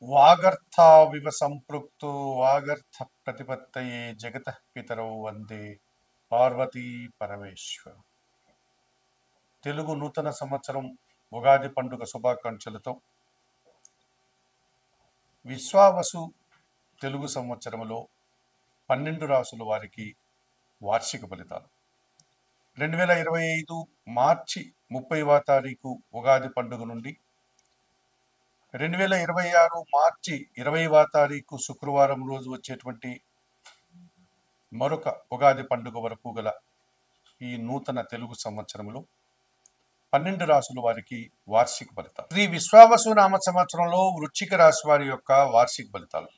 వాగర్థావివ సంపృక్తో వాగర్థ ప్రతిపత్తయే జగతః పితరౌ వందే పార్వతీ పరమేశ్వర్. తెలుగు నూతన సంవత్సరం ఉగాది పండుగ శుభాకాంక్షలతో విశ్వావసు తెలుగు సంవత్సరంలో 12 రాసుల వారికి వార్షిక ఫలితాలు. 2025 మార్చి 30వ తారీఖు ఉగాది పండుగ నుండి 2026 మార్చి 20వ తారీఖు శుక్రవారం రోజు వచ్చేటువంటి మరొక ఉగాది పండుగ వరకు గల ఈ నూతన తెలుగు సంవత్సరంలో 12 రాసుల వారికి వార్షిక ఫలితాలు. శ్రీ విశ్వావసు నామ సంవత్సరంలో వృశ్చిక రాశి వారి యొక్క వార్షిక ఫలితాలు.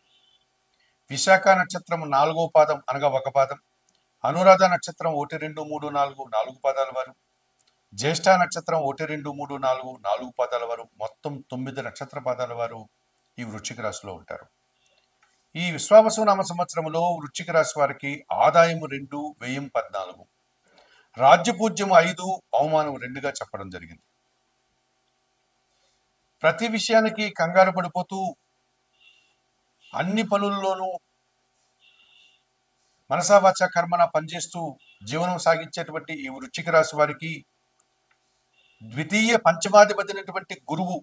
విశాఖ నక్షత్రం 4వ పాదం అనగా ఒక పాదం, అనురాధ నక్షత్రం 1, 2, 3, 4 4 పాదాల వారు, జ్యేష్ఠ నక్షత్రం 1, 2, 3, 4 4 పాదాల వారు, మొత్తం 9 నక్షత్ర పాదాల వారు ఈ వృశ్చిక రాశిలో ఉంటారు. ఈ విశ్వావసు నామ సంవత్సరంలో వృశ్చిక రాశి వారికి ఆదాయం 2, వ్యయం 14, రాజ్యపూజ్యం 5, అవమానం 2గా చెప్పడం జరిగింది. ప్రతి విషయానికి కంగారు పడిపోతూ అన్ని పనుల్లోనూ మనసావాచ కర్మన పనిచేస్తూ జీవనం సాగించేటువంటి ఈ వృశ్చిక రాశి వారికి ద్వితీయ పంచమాధిపతినటువంటి గురువు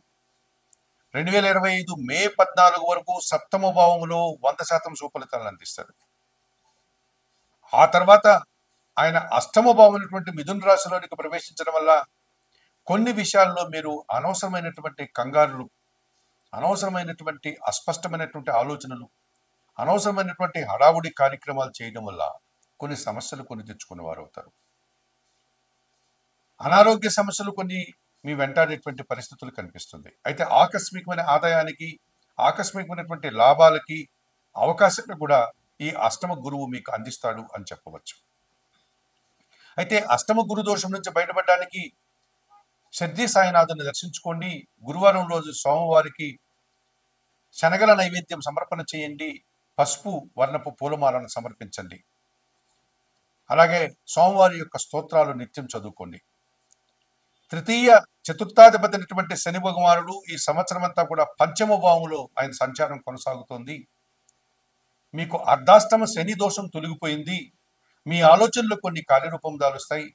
2025 మే 14 వరకు సప్తమ భావంలో 100% సుఫలితాలను అందిస్తాడు. ఆ తర్వాత ఆయన అష్టమ భావమైనటువంటి మిథున రాశిలోనికి ప్రవేశించడం వల్ల కొన్ని విషయాల్లో మీరు అనవసరమైనటువంటి కంగారులు, అనవసరమైనటువంటి అస్పష్టమైనటువంటి ఆలోచనలు, అనవసరమైనటువంటి హడావుడి కార్యక్రమాలు చేయడం వల్ల కొన్ని సమస్యలు కొని తెచ్చుకునే వారు అవుతారు. అనారోగ్య సమస్యలు కొన్ని మీ వెంటాడేటువంటి పరిస్థితులు కనిపిస్తుంది. అయితే ఆకస్మికమైన ఆదాయానికి, ఆకస్మికమైనటువంటి లాభాలకి అవకాశాలు కూడా ఈ అష్టమ గురువు మీకు అందిస్తాడు అని చెప్పవచ్చు. అయితే అష్టమ గురు దోషం నుంచి బయటపడడానికి షడ్జీ సాయినాథుని దర్శించుకోండి. గురువారం రోజు సోమవారికి శనగల నైవేద్యం సమర్పణ చేయండి. పసుపు వర్ణపు పూలమాలను సమర్పించండి. అలాగే సోమవారి యొక్క స్తోత్రాలు నిత్యం చదువుకోండి. తృతీయ చతుర్థాధిపతి అయినటువంటి శని భగవానుడు ఈ సంవత్సరం అంతా కూడా పంచమ భావంలో ఆయన సంచారం కొనసాగుతోంది. మీకు అర్ధాష్టమ శని దోషం తొలగిపోయింది. మీ ఆలోచనలు కొన్ని కార్యరూపం దాలుస్తాయి.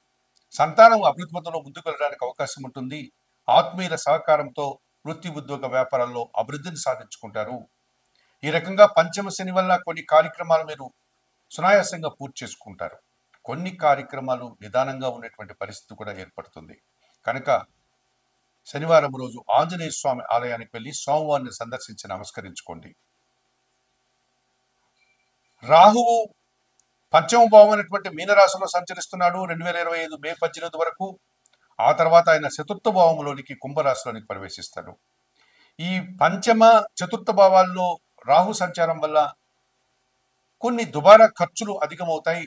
సంతానం అభివృద్ధి పథంలో ముందుకు వెళ్ళడానికి అవకాశం ఉంటుంది. ఆత్మీయుల సహకారంతో వృత్తి, ఉద్యోగ, వ్యాపారాల్లో అభివృద్ధిని సాధించుకుంటారు. ఈ రకంగా పంచమ శని వల్ల కొన్ని కార్యక్రమాలు మీరు సునాయాసంగా పూర్తి చేసుకుంటారు. కొన్ని కార్యక్రమాలు నిదానంగా ఉన్నటువంటి పరిస్థితి కూడా ఏర్పడుతుంది. కనుక శనివారం రోజు ఆంజనేయ స్వామి ఆలయానికి వెళ్ళి సోమవారిని సందర్శించి నమస్కరించుకోండి. రాహువు పంచమ భావమైనటువంటి మీనరాశిలో సంచరిస్తున్నాడు 2025 మే 18 వరకు. ఆ తర్వాత ఆయన చతుర్థ భావంలోనికి కుంభరాశిలోనికి ప్రవేశిస్తాడు. ఈ పంచమ చతుర్థ భావాల్లో రాహు సంచారం వల్ల కొన్ని దుబారా ఖర్చులు అధికమవుతాయి.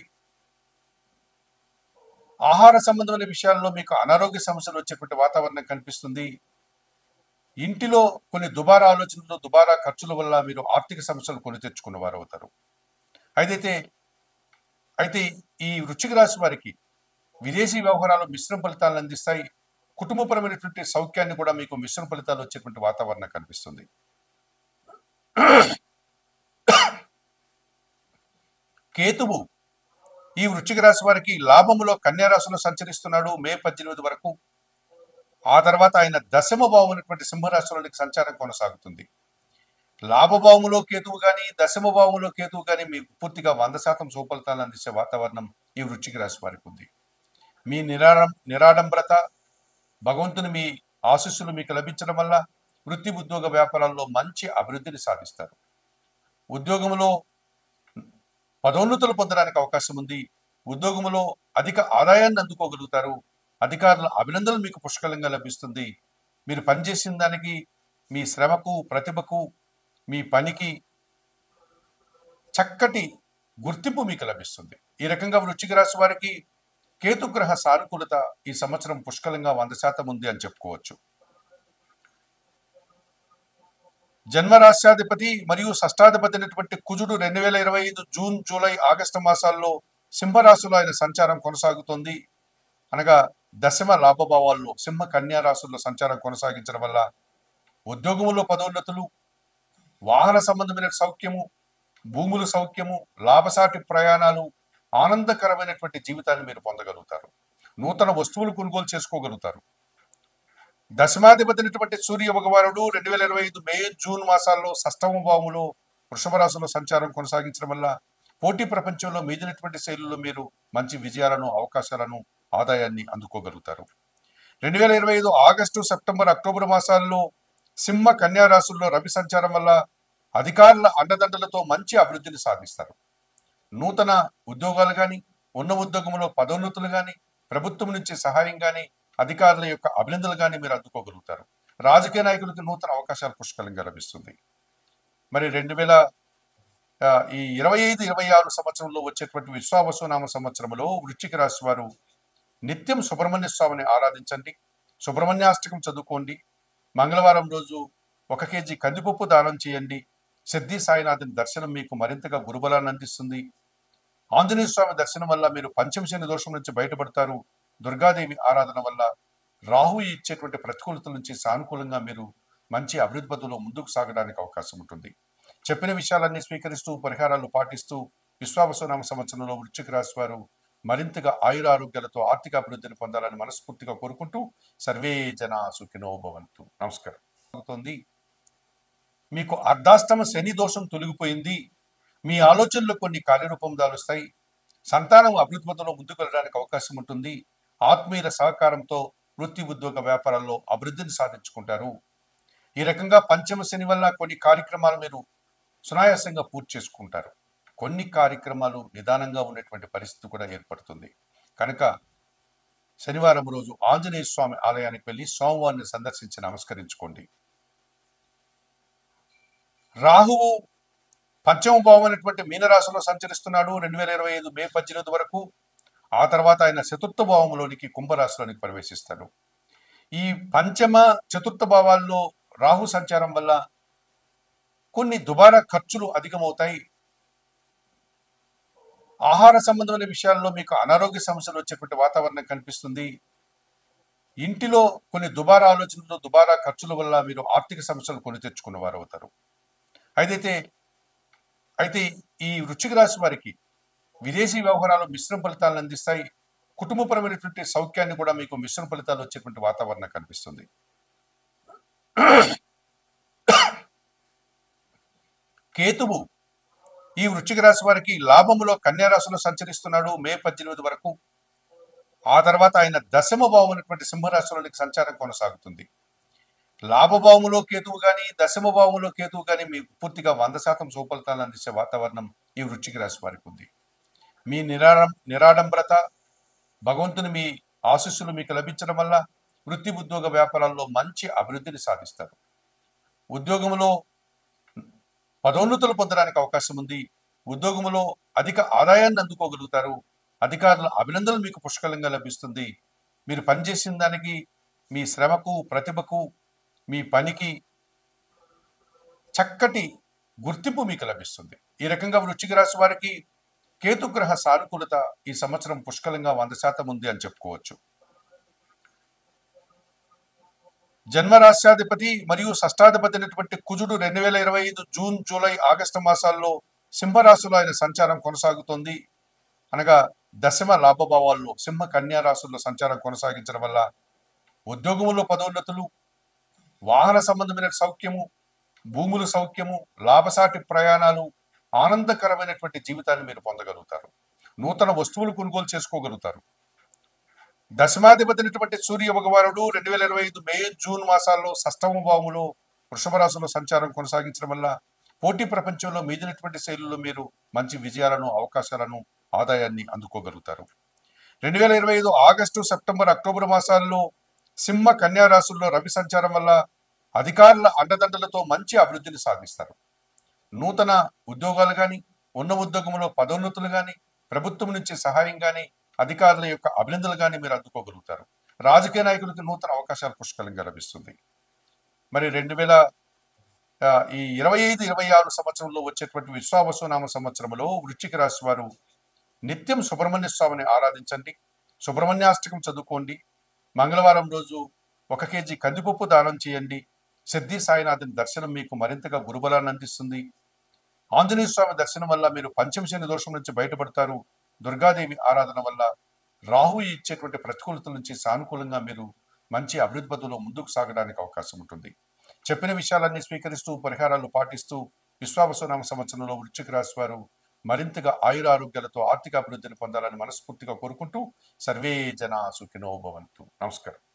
ఆహార సంబంధమైన విషయాల్లో మీకు అనారోగ్య సమస్యలు వచ్చేటువంటి వాతావరణం కనిపిస్తుంది. ఇంటిలో కొన్ని దుబారా ఆలోచనలు, దుబారా ఖర్చుల వల్ల మీరు ఆర్థిక సమస్యలు కొని తెచ్చుకున్న వారు అవుతారు. అయితే ఈ వృశ్చిక రాశి వారికి విదేశీ వ్యవహారాలు మిశ్రమ ఫలితాలను అందిస్తాయి. కుటుంబపరమైనటువంటి సౌఖ్యాన్ని కూడా మీకు మిశ్రమ ఫలితాలు వచ్చేటువంటి వాతావరణం కనిపిస్తుంది. కేతువు ఈ వృశ్చిక రాశి వారికి లాభములో కన్యా రాశిలో సంచరిస్తున్నాడు మే 18 వరకు. ఆ తర్వాత ఆయన దశమ భావమైనటువంటి సింహరాశిలోనికి సంచారం కొనసాగుతుంది. లాభభావములో కేతువు కానీ, దశమ భావములో కేతువు కానీ మీకు పూర్తిగా 100% సుఫలితాలను అందించే వాతావరణం ఈ వృశ్చిక రాశి వారికి ఉంది. మీ నిరాడంబరత, భగవంతుని మీ ఆశీస్సులు మీకు లభించడం వల్ల వృత్తి, ఉద్యోగ, వ్యాపారాల్లో మంచి అభివృద్ధిని సాధిస్తారు. ఉద్యోగంలో పదోన్నతులు పొందడానికి అవకాశం ఉంది. ఉద్యోగంలో అధిక ఆదాయాన్ని అందుకోగలుగుతారు. అధికారుల అభినందనలు మీకు పుష్కలంగా లభిస్తుంది. మీరు పనిచేసిన దానికి, మీ శ్రమకు, ప్రతిభకు, మీ పనికి చక్కటి గుర్తింపు మీకు లభిస్తుంది. ఈ రకంగా వృశ్చిక రాశి వారికి కేతుగ్రహ సానుకూలత ఈ సంవత్సరం పుష్కలంగా 100% ఉంది అని చెప్పుకోవచ్చు. జన్మరాశ్యాధిపతి మరియు షష్టాధిపతి అయినటువంటి కుజుడు 2025 జూన్, జూలై, ఆగస్టు మాసాల్లో సింహరాశిలో ఆయన సంచారం కొనసాగుతుంది. అనగా దశమ లాభభావాల్లో సింహ కన్యా రాశుల్లో సంచారం కొనసాగించడం వల్ల ఉద్యోగంలో పదోన్నతులు, వాహన సంబంధమైన సౌఖ్యము, భూముల సౌఖ్యము, లాభసాటి ప్రయాణాలు, ఆనందకరమైనటువంటి జీవితాన్ని మీరు పొందగలుగుతారు. నూతన వస్తువులు కొనుగోలు చేసుకోగలుగుతారు. దశమాధిపతి అయినటువంటి సూర్య భగవానుడు 2025 మే జూన్ మాసాల్లో షష్టమ భావములో వృషభ రాశిలో సంచారం కొనసాగించడం వల్ల పోటీ ప్రపంచంలో మీదినటువంటి శైలుల్లో మీరు మంచి విజయాలను, అవకాశాలను, ఆదాయాన్ని అందుకోగలుగుతారు. 2025 ఆగస్టు, సెప్టెంబర్, అక్టోబర్ మాసాల్లో సింహ కన్యా రాశుల్లో రవి సంచారం వల్ల అధికారుల అండదండలతో మంచి అభివృద్ధిని సాధిస్తారు. నూతన ఉద్యోగాలు కానీ, ఉన్న ఉద్యోగంలో పదోన్నతులు కానీ, ప్రభుత్వం నుంచి సహాయం కానీ, అధికారుల యొక్క అభినందనలు కానీ మీరు అందుకోగలుగుతారు. రాజకీయ నాయకులకు నూతన అవకాశాలు పుష్కలంగా లభిస్తుంది. మరి 2025-26 సంవత్సరంలో వచ్చేటువంటి విశ్వావసునామ సంవత్సరంలో వృశ్చిక రాశి వారు నిత్యం సుబ్రహ్మణ్య స్వామిని ఆరాధించండి, సుబ్రహ్మణ్యాష్టకం చదువుకోండి, మంగళవారం రోజు 1 కేజీ కందిపప్పు దానం చేయండి. సిద్ధి సాయినాథుని దర్శనం మీకు మరింతగా గురుబలాన్ని అందిస్తుంది. ఆంజనేయ స్వామి దర్శనం వల్ల మీరు పంచమశని దోషం నుంచి బయటపడతారు. దుర్గాదేవి ఆరాధన వల్ల రాహు ఇచ్చేటువంటి ప్రతికూలతల నుంచి సానుకూలంగా మీరు మంచి అభివృద్ధి పథంలో ముందుకు సాగడానికి అవకాశం ఉంటుంది. చెప్పిన విషయాలన్నీ స్వీకరిస్తూ, పరిహారాలు పాటిస్తూ విశ్వావసునామ సంవత్సరంలో వృశ్చిక రాశి వారు మరింతగా ఆయురారోగ్యాలతో ఆర్థిక అభివృద్ధిని పొందాలని మనస్ఫూర్తిగా కోరుకుంటూ సర్వే జనా సుఖినో భవంతు. నమస్కారం. మీకు అర్ధాష్టమ శని దోషం తొలగిపోయింది. మీ ఆలోచనలు కొన్ని కార్యరూపం దాలుస్తాయి. సంతానం అభివృద్ధి పథంలో ముందుకు వెళ్ళడానికి అవకాశం ఉంటుంది. ఆత్మీయుల సహకారంతో వృత్తి, ఉద్యోగ, వ్యాపారాల్లో అభివృద్ధిని సాధించుకుంటారు. ఈ రకంగా పంచమ శని వల్ల కొన్ని కార్యక్రమాలు మీరు సునాయాసంగా పూర్తి చేసుకుంటారు. కొన్ని కార్యక్రమాలు నిదానంగా ఉన్నటువంటి పరిస్థితి కూడా ఏర్పడుతుంది. కనుక శనివారం రోజు ఆంజనేయ స్వామి ఆలయానికి వెళ్ళి సోమవారిని సందర్శించి నమస్కరించుకోండి. రాహువు పంచమ భావం అనేటువంటి మీనరాశిలో సంచరిస్తున్నాడు 2025 మే 18 వరకు. ఆ తర్వాత ఆయన చతుర్థ భావంలోనికి కుంభరాశిలోనికి ప్రవేశిస్తాడు. ఈ పంచమ, చతుర్థ భావాల్లో రాహు సంచారం వల్ల కొన్ని దుబారా ఖర్చులు అధికమవుతాయి. ఆహార సంబంధమైన విషయాల్లో మీకు అనారోగ్య సమస్యలు వచ్చేటువంటి వాతావరణం కనిపిస్తుంది. ఇంటిలో కొన్ని దుబారా ఆలోచనలు, దుబారా ఖర్చుల వల్ల మీరు ఆర్థిక సమస్యలు కొని తెచ్చుకున్న వారు అవుతారు. అయితే ఈ వృశ్చిక రాశి వారికి విదేశీ వ్యవహారాలు మిశ్రమ ఫలితాలను అందిస్తాయి. కుటుంబపరమైనటువంటి సౌఖ్యాన్ని కూడా మీకు మిశ్రమ ఫలితాలు వచ్చేటువంటి వాతావరణం కనిపిస్తుంది. కేతువు ఈ వృశ్చిక రాశి వారికి లాభములో కన్యా రాశిలో సంచరిస్తున్నాడు మే 18 వరకు. ఆ తర్వాత ఆయన దశమ భావం అనేటువంటి సింహరాశిలోనికి సంచారం కొనసాగుతుంది. లాభభావములో కేతువు కానీ, దశమ భావములో కేతువు కానీ మీకు పూర్తిగా 100% సుఫలితాలను అందించే వాతావరణం ఈ వృశ్చిక రాశి వారికి ఉంది. మీ నిరాడంబరత, భగవంతుని మీ ఆశీస్సులు మీకు లభించడం వల్ల వృత్తి, ఉద్యోగ, వ్యాపారాల్లో మంచి అభివృద్ధిని సాధిస్తారు. ఉద్యోగంలో పదోన్నతులు పొందడానికి అవకాశం ఉంది. ఉద్యోగంలో అధిక ఆదాయాన్ని అందుకోగలుగుతారు. అధికారుల అభినందనలు మీకు పుష్కలంగా లభిస్తుంది. మీరు పనిచేసిన దానికి, మీ శ్రమకు, ప్రతిభకు, మీ పనికి చక్కటి గుర్తింపు మీకు లభిస్తుంది. ఈ రకంగా వృశ్చిక రాశి వారికి కేతుగ్రహ సానుకూలత ఈ సంవత్సరం పుష్కలంగా 100% ఉంది అని చెప్పుకోవచ్చు. జన్మరాశ్యాధిపతి మరియు షష్టాధిపతి అయినటువంటి కుజుడు 2025 జూన్, జూలై, ఆగస్టు మాసాల్లో సింహరాశిలో ఆయన సంచారం కొనసాగుతోంది. అనగా దశమ లాభభావాల్లో సింహ కన్యా రాశుల్లో సంచారం కొనసాగించడం వల్ల ఉద్యోగంలో పదోన్నతులు, వాహన సంబంధమైన సౌఖ్యము, భూముల సౌఖ్యము, లాభసాటి ప్రయాణాలు, ఆనందకరమైనటువంటి జీవితాన్ని మీరు పొందగలుగుతారు. నూతన వస్తువులు కొనుగోలు చేసుకోగలుగుతారు. దశమాధిపతి అయినటువంటి సూర్య భగవానుడు 2025 మే జూన్ మాసాల్లో షష్టమ భావములో వృషభ రాశిలో సంచారం కొనసాగించడం వల్ల పోటీ ప్రపంచంలో మీదినటువంటి శైలుల్లో మీరు మంచి విజయాలను, అవకాశాలను, ఆదాయాన్ని అందుకోగలుగుతారు. 2025 ఆగస్టు, సెప్టెంబర్, అక్టోబర్ మాసాల్లో సింహ కన్యా రాశుల్లో రవి సంచారం వల్ల అధికారుల అండదండలతో మంచి అభివృద్ధిని సాధిస్తారు. నూతన ఉద్యోగాలు కానీ, ఉన్న ఉద్యోగంలో పదోన్నతులు కానీ, ప్రభుత్వం నుంచి సహాయం కానీ, అధికారుల యొక్క అభినందనలు కానీ మీరు అందుకోగలుగుతారు. రాజకీయ నాయకులకు నూతన అవకాశాలు పుష్కలంగా లభిస్తుంది. మరి 2025-26 సంవత్సరంలో వచ్చేటువంటి విశ్వావసునామ సంవత్సరంలో వృశ్చిక రాశి వారు నిత్యం సుబ్రహ్మణ్య స్వామిని ఆరాధించండి, సుబ్రహ్మణ్యాష్టకం చదువుకోండి, మంగళవారం రోజు 1 కేజీ కందిపప్పు దానం చేయండి. సిద్ధి సాయినాథుని దర్శనం మీకు మరింతగా గురుబలాన్ని అందిస్తుంది. ఆంజనేయ స్వామి దర్శనం వల్ల మీరు పంచమశని దోషం నుంచి బయటపడతారు. దుర్గాదేవి ఆరాధన వల్ల రాహు ఇచ్చేటువంటి ప్రతికూలతల నుంచి సానుకూలంగా మీరు మంచి అభివృద్ధి పథంలో ముందుకు సాగడానికి అవకాశం ఉంటుంది. చెప్పిన విషయాలన్నీ స్వీకరిస్తూ పరిహారాలు పాటిస్తూ విశ్వావసునామ సంవత్సరంలో వృశ్చిక రాశి వారు మరింతగా ఆయురారోగ్యాలతో ఆర్థిక అభివృద్ధిని పొందాలని మనస్ఫూర్తిగా కోరుకుంటూ సర్వే జనా సుఖినో భవంతు. నమస్కారం.